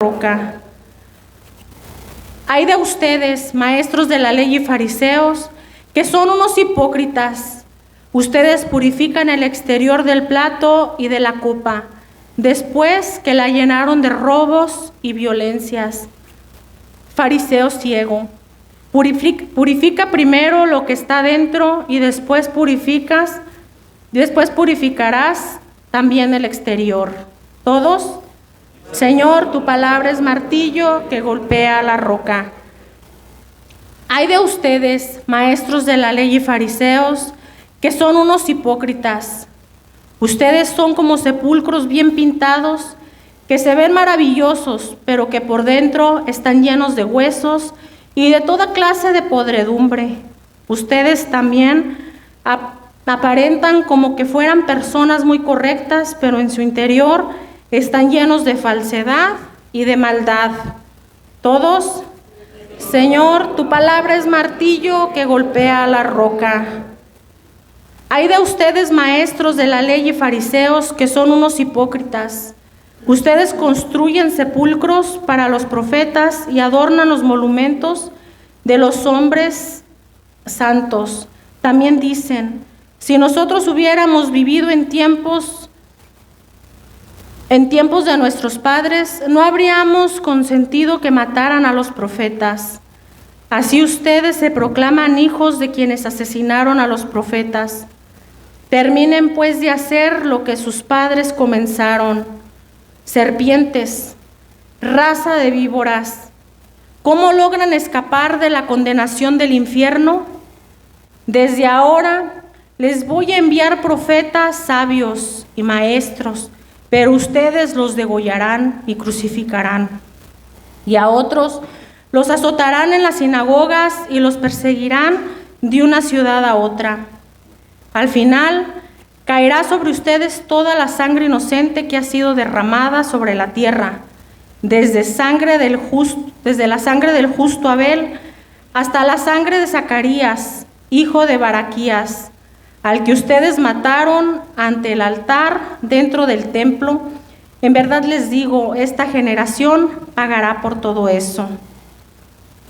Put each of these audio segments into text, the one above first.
roca. Hay de ustedes, maestros de la ley y fariseos, que son unos hipócritas. Ustedes purifican el exterior del plato y de la copa, después que la llenaron de robos y violencias. Fariseo ciego, purifica primero lo que está dentro y después purificarás también el exterior. ¿Todos? Señor, tu palabra es martillo que golpea la roca. Hay de ustedes, maestros de la ley y fariseos, que son unos hipócritas. Ustedes son como sepulcros bien pintados, que se ven maravillosos, pero que por dentro están llenos de huesos y de toda clase de podredumbre. Ustedes también aparentan como que fueran personas muy correctas, pero en su interior están llenos de falsedad y de maldad. ¿Todos? Señor, tu palabra es martillo que golpea la roca. Hay de ustedes, maestros de la ley y fariseos, que son unos hipócritas. Ustedes construyen sepulcros para los profetas y adornan los monumentos de los hombres santos. También dicen, si nosotros hubiéramos vivido en tiempos de nuestros padres, no habríamos consentido que mataran a los profetas. Así ustedes se proclaman hijos de quienes asesinaron a los profetas. Terminen pues de hacer lo que sus padres comenzaron. Serpientes, raza de víboras, ¿cómo logran escapar de la condenación del infierno? Desde ahora les voy a enviar profetas sabios y maestros, pero ustedes los degollarán y crucificarán. Y a otros los azotarán en las sinagogas y los perseguirán de una ciudad a otra. Al final caerá sobre ustedes toda la sangre inocente que ha sido derramada sobre la tierra, desde la sangre del justo Abel hasta la sangre de Zacarías, hijo de Baraquías, al que ustedes mataron ante el altar dentro del templo. En verdad les digo, esta generación pagará por todo eso.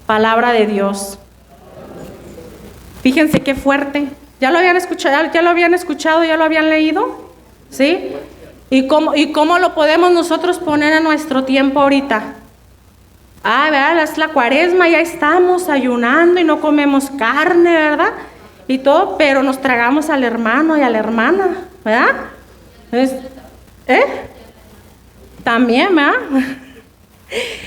Palabra de Dios. Fíjense qué fuerte. ¿Ya lo habían escuchado? ¿Ya lo habían leído? ¿Sí? ¿Y cómo lo podemos nosotros poner en nuestro tiempo ahorita? ¿Verdad? Es la cuaresma, ya estamos ayunando y no comemos carne, ¿verdad? Y todo, pero nos tragamos al hermano y a la hermana, ¿verdad? También, ¿verdad?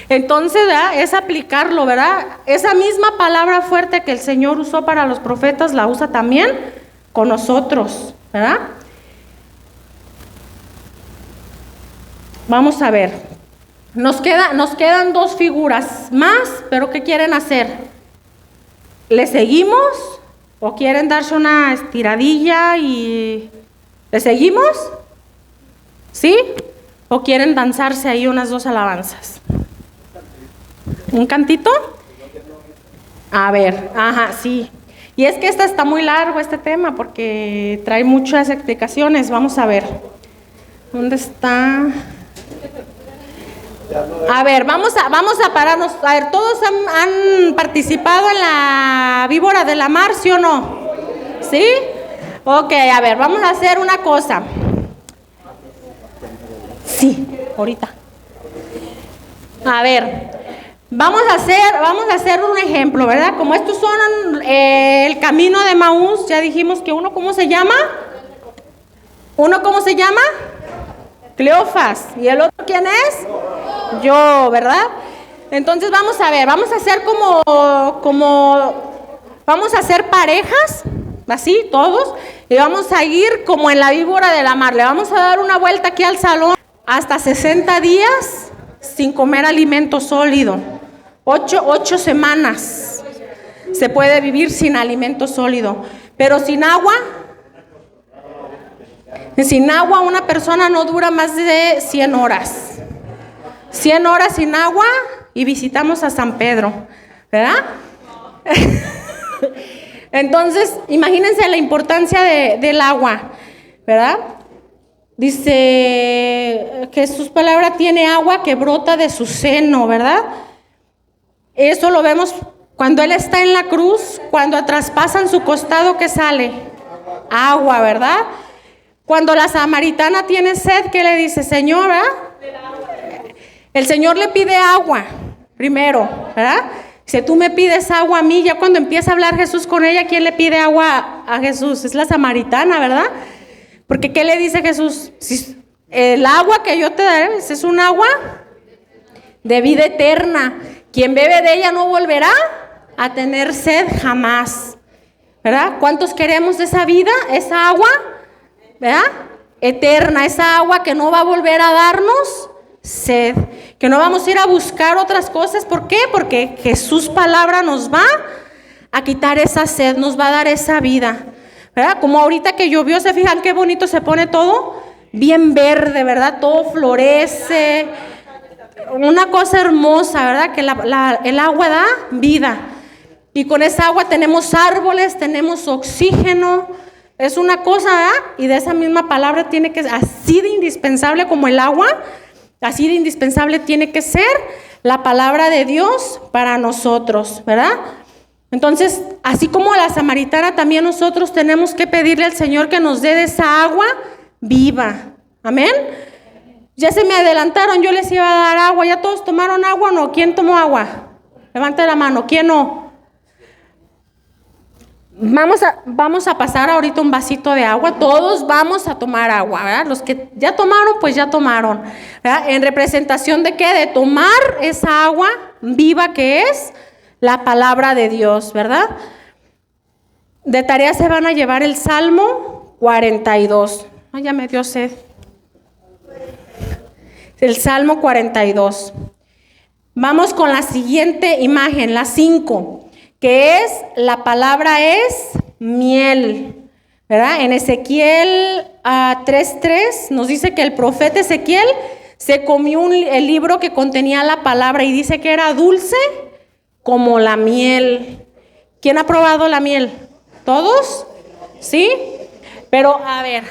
Entonces, ¿verdad? Es aplicarlo, ¿verdad? Esa misma palabra fuerte que el Señor usó para los profetas, la usa también con nosotros, ¿verdad? Vamos a ver. Nos quedan dos figuras más, pero ¿qué quieren hacer? ¿Le seguimos? ¿O quieren darse una estiradilla y le seguimos? ¿Sí? ¿O quieren danzarse ahí unas dos alabanzas? ¿Un cantito? A ver, sí. Y es que está muy largo este tema porque trae muchas explicaciones. Vamos a ver. ¿Dónde está? A ver, vamos a pararnos. A ver, ¿todos han participado en la víbora de la mar, sí o no? ¿Sí? Ok, a ver, vamos a hacer una cosa. Sí, ahorita. A ver, vamos a hacer un ejemplo, ¿verdad? Como estos son el camino de Maús, ya dijimos que uno, ¿cómo se llama? Cleofas. ¿Y el otro quién es? Yo, ¿verdad? Entonces vamos a ver, vamos a hacer vamos a hacer parejas, así, todos, y vamos a ir como en la víbora de la mar. Le vamos a dar una vuelta aquí al salón hasta 60 días sin comer alimento sólido. 8 semanas se puede vivir sin alimento sólido, pero sin agua una persona no dura más de 100 horas. 100 horas sin agua y visitamos a San Pedro, ¿verdad? Entonces, imagínense la importancia del agua, ¿verdad? dice que su palabra tiene agua que brota de su seno, ¿verdad? Eso lo vemos cuando Él está en la cruz, cuando traspasan su costado, ¿qué sale? Agua, ¿verdad? Cuando la samaritana tiene sed, ¿qué le dice? Señora, el Señor le pide agua primero, ¿verdad? Si tú me pides agua a mí, ya cuando empieza a hablar Jesús con ella, ¿quién le pide agua a Jesús? Es la samaritana, ¿verdad? Porque ¿qué le dice Jesús? Si el agua que yo te daré es un agua de vida eterna. Quien bebe de ella no volverá a tener sed jamás, ¿verdad? ¿Cuántos queremos esa vida, esa agua, ¿verdad? Eterna, esa agua que no va a volver a darnos sed, que no vamos a ir a buscar otras cosas. ¿Por qué? Porque Jesús palabra nos va a quitar esa sed, nos va a dar esa vida, ¿verdad? Como ahorita que llovió, ¿se fijan qué bonito se pone todo? Bien verde, ¿verdad? Todo florece, una cosa hermosa, ¿verdad? Que el agua da vida, y con esa agua tenemos árboles, tenemos oxígeno. Es una cosa, ¿verdad? Y de esa misma palabra tiene que ser así de indispensable como el agua. Así de indispensable tiene que ser la palabra de Dios para nosotros, ¿verdad? Entonces, así como la samaritana, también nosotros tenemos que pedirle al Señor que nos dé de esa agua viva. Amén. Ya se me adelantaron, yo les iba a dar agua. ¿Ya todos tomaron agua o no? ¿Quién tomó agua? Levante la mano. ¿Quién no? Vamos a pasar ahorita un vasito de agua. Todos vamos a tomar agua, ¿verdad? Los que ya tomaron, pues ya tomaron, ¿verdad? ¿En representación de qué? De tomar esa agua viva que es la palabra de Dios, ¿verdad? De tarea se van a llevar el Salmo 42. Ay, ya me dio sed. El Salmo 42. Vamos con la siguiente imagen, la 5. Que es, la palabra es miel, ¿verdad? En Ezequiel 3:3 nos dice que el profeta Ezequiel se comió el libro que contenía la palabra y dice que era dulce como la miel. ¿Quién ha probado la miel? ¿Todos? ¿Sí? Pero a ver,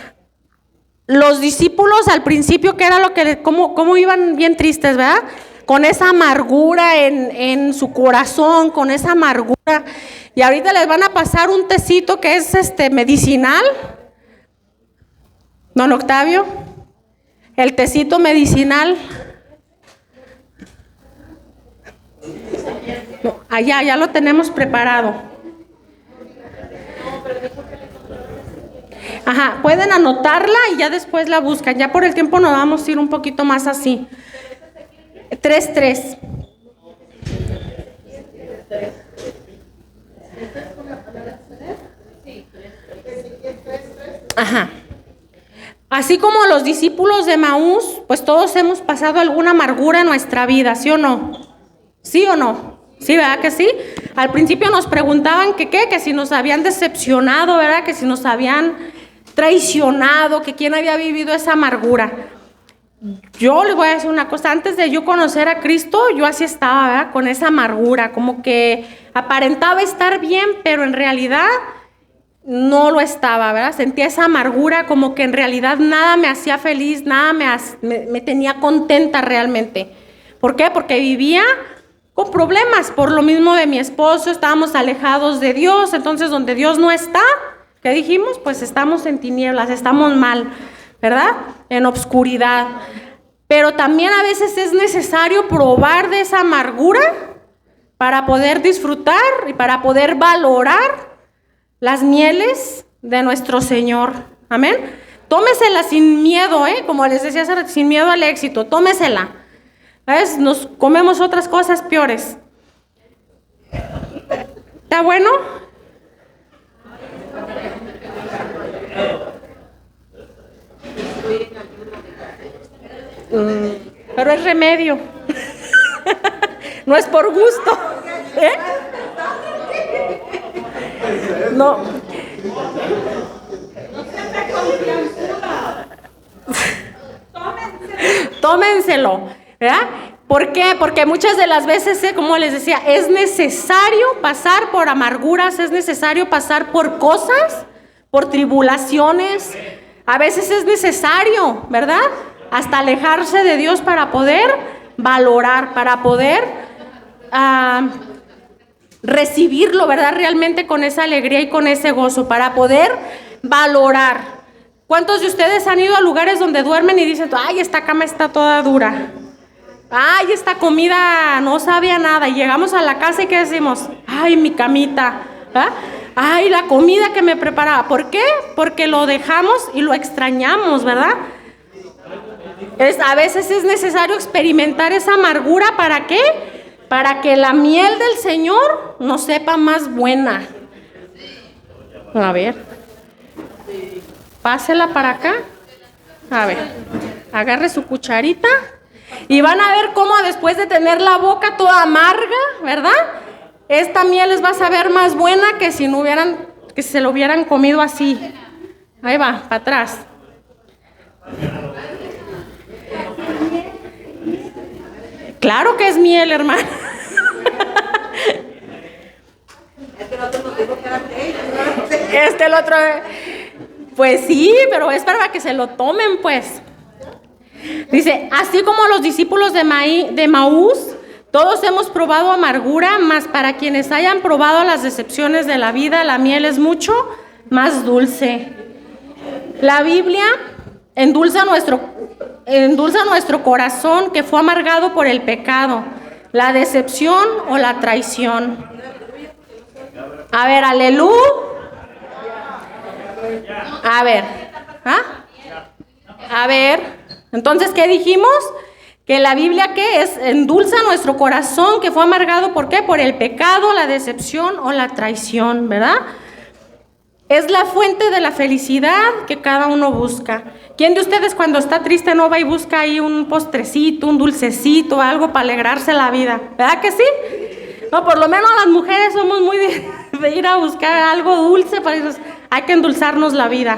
los discípulos al principio, ¿qué era lo que, cómo iban bien tristes, ¿verdad? Con esa amargura en su corazón, con esa amargura. Y ahorita les van a pasar un tecito que es medicinal. Don Octavio, el tecito medicinal. No, allá, ya lo tenemos preparado. Ajá, pueden anotarla y ya después la buscan. Ya por el tiempo nos vamos a ir un poquito más así. 3:3. Ajá. Así como los discípulos de Maús, pues todos hemos pasado alguna amargura en nuestra vida, ¿sí o no? ¿Sí o no? Sí, ¿verdad que sí? Al principio nos preguntaban que si nos habían decepcionado, ¿verdad? Que si nos habían traicionado, que quién había vivido esa amargura. Yo les voy a decir una cosa, antes de yo conocer a Cristo, yo así estaba, ¿verdad? Con esa amargura, como que aparentaba estar bien, pero en realidad no lo estaba, ¿verdad? Sentía esa amargura, como que en realidad nada me hacía feliz, nada me tenía contenta realmente. ¿Por qué? Porque vivía con problemas, por lo mismo de mi esposo, estábamos alejados de Dios, entonces donde Dios no está, ¿qué dijimos? Pues estamos en tinieblas, estamos mal, ¿verdad? En obscuridad. Pero también a veces es necesario probar de esa amargura para poder disfrutar y para poder valorar las mieles de nuestro Señor. Amén. Tómesela sin miedo, como les decía hace rato, sin miedo al éxito. Tómesela. ¿Ves? Nos comemos otras cosas peores. ¿Está bueno? Pero es remedio. No es por gusto. No. Tómenselo, ¿verdad? ¿Por qué? Porque muchas de las veces, como les decía, es necesario pasar por amarguras, es necesario pasar por cosas, por tribulaciones. A veces es necesario, ¿verdad? Hasta alejarse de Dios para poder valorar, para poder recibirlo, ¿verdad? Realmente con esa alegría y con ese gozo, para poder valorar. ¿Cuántos de ustedes han ido a lugares donde duermen y dicen, ay, esta cama está toda dura? Ay, esta comida no sabía nada. Y llegamos a la casa y ¿qué decimos? Ay, mi camita, ¿verdad? Ay, la comida que me preparaba. ¿Por qué? Porque lo dejamos y lo extrañamos, ¿verdad? A veces es necesario experimentar esa amargura. ¿Para qué? Para que la miel del Señor nos sepa más buena. A ver. Pásela para acá. A ver. Agarre su cucharita. Y van a ver cómo después de tener la boca toda amarga, ¿verdad? Esta miel les va a saber más buena que si se lo hubieran comido así. Ahí va, para atrás. Claro que es miel, hermano. El otro. Pues sí, pero es para que se lo tomen, pues. Dice, así como los discípulos de Maús, todos hemos probado amargura, mas para quienes hayan probado las decepciones de la vida, la miel es mucho más dulce. La Biblia endulza nuestro corazón que fue amargado por el pecado, la decepción o la traición. A ver, aleluya. A ver, entonces, ¿qué dijimos? Que la Biblia, ¿qué es? Endulza nuestro corazón que fue amargado, ¿por qué? Por el pecado, la decepción o la traición, ¿verdad? Es la fuente de la felicidad que cada uno busca. ¿Quién de ustedes cuando está triste no va y busca ahí un postrecito, un dulcecito, algo para alegrarse la vida? ¿Verdad que sí? No, por lo menos las mujeres somos muy de ir a buscar algo dulce, para eso hay que endulzarnos la vida,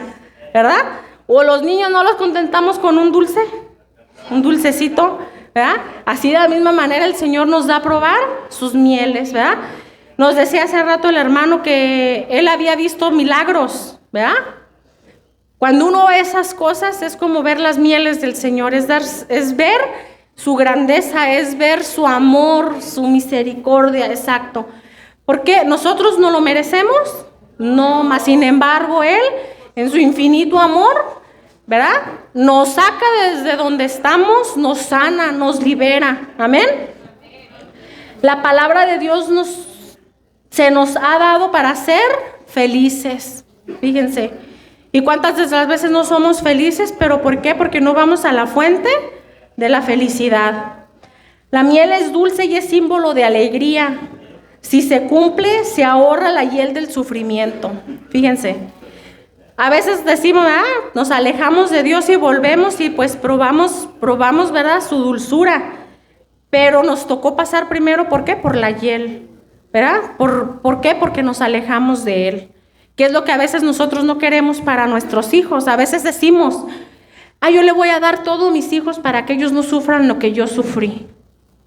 ¿verdad? O los niños no los contentamos con un dulce, un dulcecito, ¿verdad? Así de la misma manera el Señor nos da a probar sus mieles, ¿verdad? Nos decía hace rato el hermano que él había visto milagros, ¿verdad? Cuando uno ve esas cosas es como ver las mieles del Señor, es ver su grandeza, es ver su amor, su misericordia, exacto. ¿Porque nosotros no lo merecemos? No, mas sin embargo Él, en su infinito amor, ¿verdad? Nos saca desde donde estamos, nos sana, nos libera. Amén. La palabra de Dios se nos ha dado para ser felices. Fíjense. ¿Y cuántas de las veces no somos felices? ¿Pero por qué? Porque no vamos a la fuente de la felicidad. La miel es dulce y es símbolo de alegría. Si se cumple, se ahorra la hiel del sufrimiento. Fíjense. A veces decimos, nos alejamos de Dios y volvemos y pues probamos, ¿verdad? Su dulzura. Pero nos tocó pasar primero, ¿por qué? Por la hiel, ¿verdad? ¿Por qué? Porque nos alejamos de Él. ¿Qué es lo que a veces nosotros no queremos para nuestros hijos? A veces decimos, yo le voy a dar todo a mis hijos para que ellos no sufran lo que yo sufrí.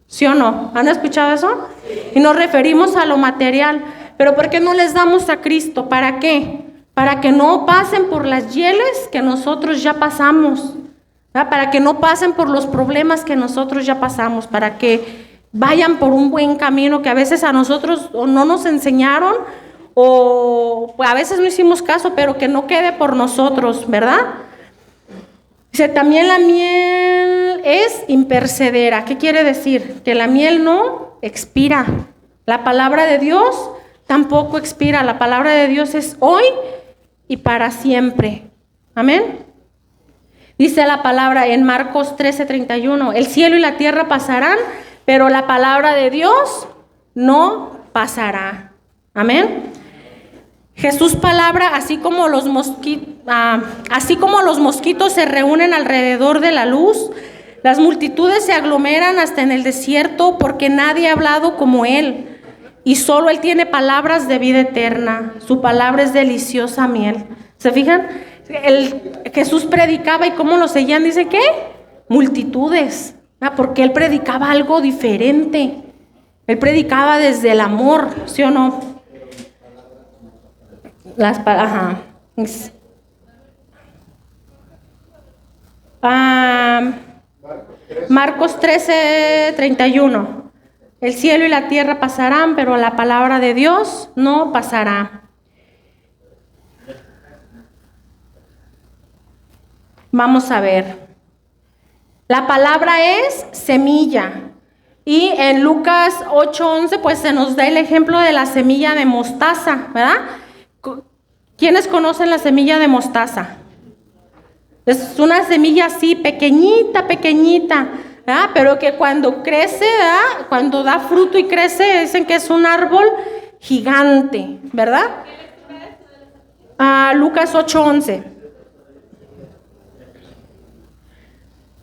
¿Sí o no? ¿Han escuchado eso? Y nos referimos a lo material. ¿Pero por qué no les damos a Cristo? ¿Para qué? Para que no pasen por las hieles que nosotros ya pasamos, ¿verdad? Para que no pasen por los problemas que nosotros ya pasamos, para que vayan por un buen camino que a veces a nosotros o no nos enseñaron o a veces no hicimos caso, pero que no quede por nosotros, ¿verdad? Dice, también la miel es imperecedera. ¿Qué quiere decir? Que la miel no expira. La palabra de Dios tampoco expira. La palabra de Dios es hoy y para siempre. Amén. Dice la palabra en Marcos 13:31, el cielo y la tierra pasarán, pero la palabra de Dios no pasará. Amén. Jesús palabra, así como los mosquitos se reúnen alrededor de la luz, las multitudes se aglomeran hasta en el desierto porque nadie ha hablado como Él. Y solo Él tiene palabras de vida eterna. Su palabra es deliciosa miel. ¿Se fijan? Jesús predicaba y ¿cómo lo seguían? Dice, ¿qué? Multitudes. Porque Él predicaba algo diferente. Él predicaba desde el amor, ¿sí o no? Ah, Marcos 13:31. El cielo y la tierra pasarán, pero la palabra de Dios no pasará. Vamos a ver. La palabra es semilla. Y en Lucas 8:11 pues se nos da el ejemplo de la semilla de mostaza, ¿verdad? ¿Quiénes conocen la semilla de mostaza? Es una semilla así pequeñita, ¿verdad? Pero que cuando crece, ¿verdad? Cuando da fruto y crece, dicen que es un árbol gigante, ¿verdad? Lucas 8:11.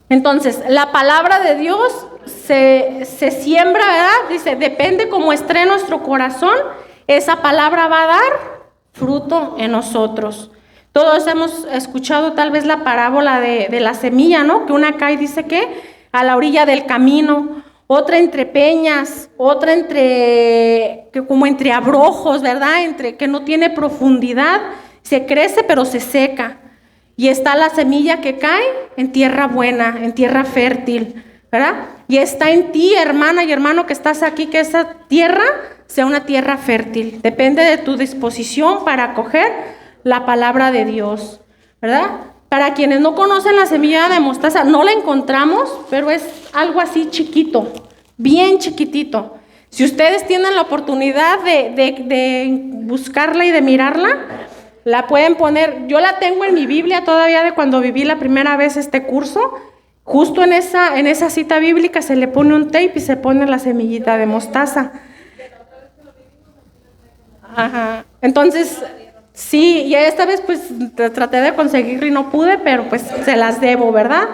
Entonces, la palabra de Dios se siembra, ¿verdad? Dice, depende cómo esté nuestro corazón, esa palabra va a dar fruto en nosotros. Todos hemos escuchado tal vez la parábola de la semilla, ¿no? Que una cae, dice que a la orilla del camino, otra entre peñas, otra como entre abrojos, ¿verdad? Entre que no tiene profundidad, se crece pero se seca. Y está la semilla que cae en tierra buena, en tierra fértil, ¿verdad? Y está en ti, hermana y hermano que estás aquí, que esa tierra sea una tierra fértil. Depende de tu disposición para acoger la palabra de Dios, ¿verdad? Para quienes no conocen la semilla de mostaza, no la encontramos, pero es algo así chiquito, bien chiquitito. Si ustedes tienen la oportunidad de buscarla y de mirarla, la pueden poner. Yo la tengo en mi Biblia todavía de cuando viví la primera vez este curso. Justo en esa cita bíblica se le pone un tape y se pone la semillita de mostaza. Ajá. Entonces, sí, y esta vez pues traté de conseguirla y no pude, pero pues se las debo, ¿verdad?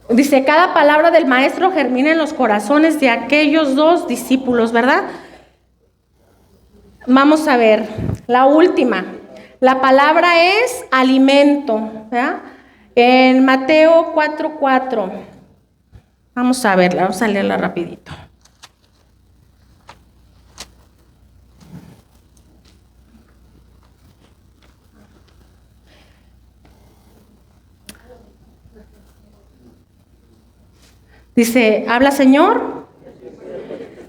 Dice, cada palabra del maestro germina en los corazones de aquellos 2 discípulos, ¿verdad? Vamos a ver, la última. La palabra es alimento, ¿verdad? En Mateo 4:4. Vamos a verla, vamos a leerla rapidito. Dice, ¿habla Señor?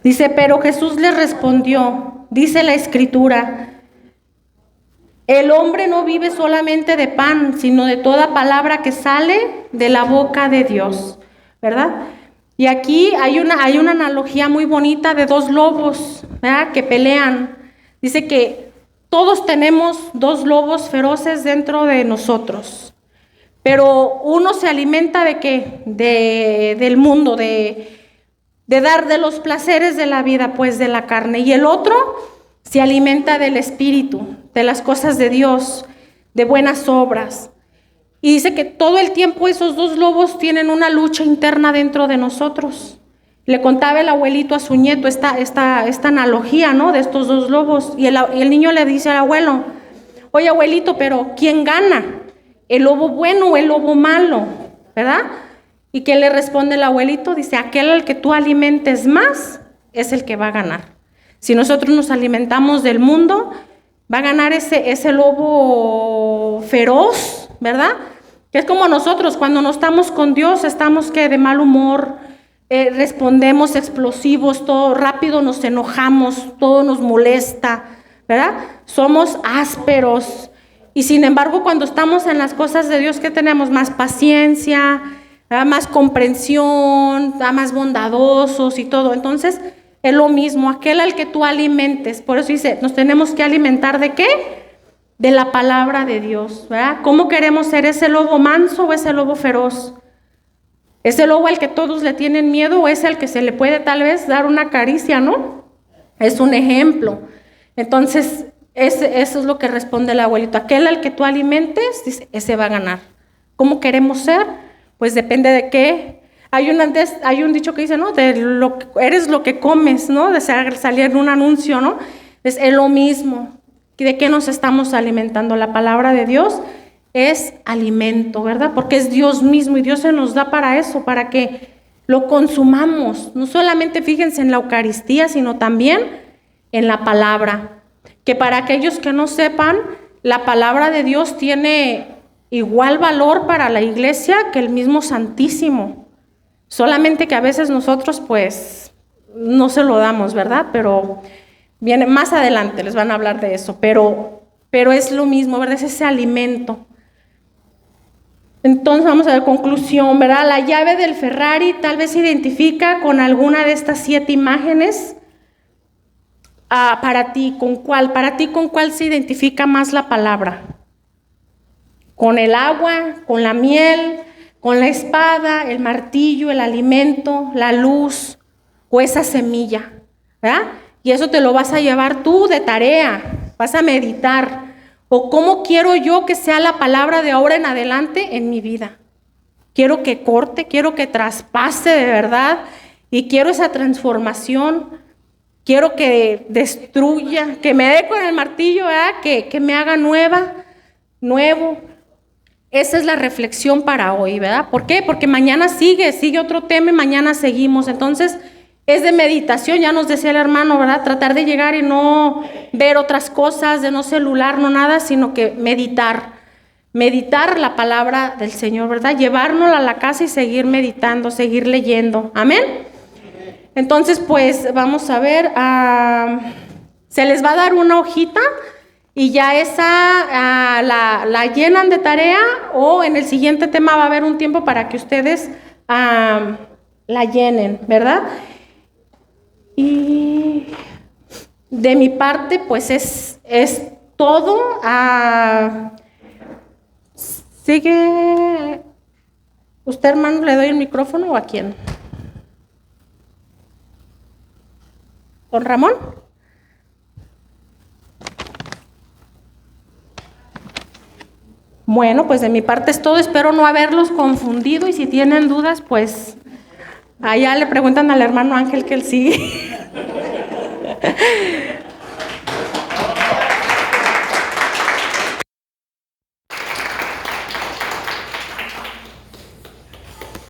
Dice, pero Jesús les respondió, dice la Escritura, el hombre no vive solamente de pan, sino de toda palabra que sale de la boca de Dios, ¿verdad? Y aquí hay una analogía muy bonita de 2 lobos, ¿verdad? Que pelean. Dice que todos tenemos 2 lobos feroces dentro de nosotros. Pero uno se alimenta ¿de qué? Del mundo, de dar de los placeres de la vida, pues de la carne. Y el otro se alimenta del espíritu, de las cosas de Dios, de buenas obras. Y dice que todo el tiempo esos 2 lobos tienen una lucha interna dentro de nosotros. Le contaba el abuelito a su nieto esta analogía, ¿no? De estos 2 lobos. Y el niño le dice al abuelo, oye abuelito, pero ¿quién gana? ¿El lobo bueno o el lobo malo? ¿Verdad? ¿Y qué le responde el abuelito? Dice, aquel al que tú alimentes más es el que va a ganar. Si nosotros nos alimentamos del mundo, va a ganar ese lobo feroz, ¿verdad? Que es como nosotros, cuando no estamos con Dios, estamos que de mal humor, respondemos explosivos, todo rápido nos enojamos, todo nos molesta, ¿verdad? Somos ásperos. Y sin embargo, cuando estamos en las cosas de Dios, ¿qué tenemos? Más paciencia, ¿verdad? Más comprensión, ¿verdad? Más bondadosos y todo. Entonces, es lo mismo, aquel al que tú alimentes. Por eso dice, nos tenemos que alimentar ¿de qué? De la palabra de Dios, ¿verdad? ¿Cómo queremos ser? ¿Ese lobo manso o ese lobo feroz? ¿Ese lobo al que todos le tienen miedo o es el que se le puede tal vez dar una caricia, ¿no? Es un ejemplo. Entonces, eso es lo que responde el abuelito. Aquel al que tú alimentes, dice, ese va a ganar. ¿Cómo queremos ser? Pues depende de qué. Hay un dicho que dice, ¿no? Eres lo que comes, ¿no? De salir en un anuncio, ¿no? Es lo mismo. ¿De qué nos estamos alimentando? La palabra de Dios es alimento, ¿verdad? Porque es Dios mismo y Dios se nos da para eso, para que lo consumamos. No solamente fíjense en la Eucaristía, sino también en la palabra. Que para aquellos que no sepan, la palabra de Dios tiene igual valor para la iglesia que el mismo Santísimo. Solamente que a veces nosotros pues no se lo damos, ¿verdad? Pero viene más adelante, les van a hablar de eso, pero es lo mismo, ¿verdad? Es ese alimento. Entonces vamos a ver conclusión, ¿verdad? La llave del Ferrari tal vez se identifica con alguna de estas 7 imágenes. Para ti, ¿con cuál? Para ti, ¿con cuál se identifica más la palabra? ¿Con el agua, con la miel, con la espada, el martillo, el alimento, la luz o esa semilla? ¿Verdad? Y eso te lo vas a llevar tú de tarea, vas a meditar. ¿O cómo quiero yo que sea la palabra de ahora en adelante en mi vida? Quiero que corte, quiero que traspase de verdad y quiero esa transformación. Quiero que destruya, que me dé con el martillo, ¿verdad? Que me haga nuevo. Esa es la reflexión para hoy, ¿verdad? ¿Por qué? Porque mañana sigue otro tema y mañana seguimos. Entonces, es de meditación, ya nos decía el hermano, ¿verdad? Tratar de llegar y no ver otras cosas, de no celular, no nada, sino que meditar. Meditar la palabra del Señor, ¿verdad? Llevárnosla a la casa y seguir meditando, seguir leyendo. Amén. Entonces, pues, vamos a ver, se les va a dar una hojita y ya esa la llenan de tarea, o en el siguiente tema va a haber un tiempo para que ustedes la llenen, ¿verdad? Y de mi parte, pues, es todo. Sigue, ¿usted, hermano, le doy el micrófono o a quién? ¿Don Ramón? Bueno, pues de mi parte es todo. Espero no haberlos confundido y si tienen dudas, pues allá le preguntan al hermano Ángel que él sigue.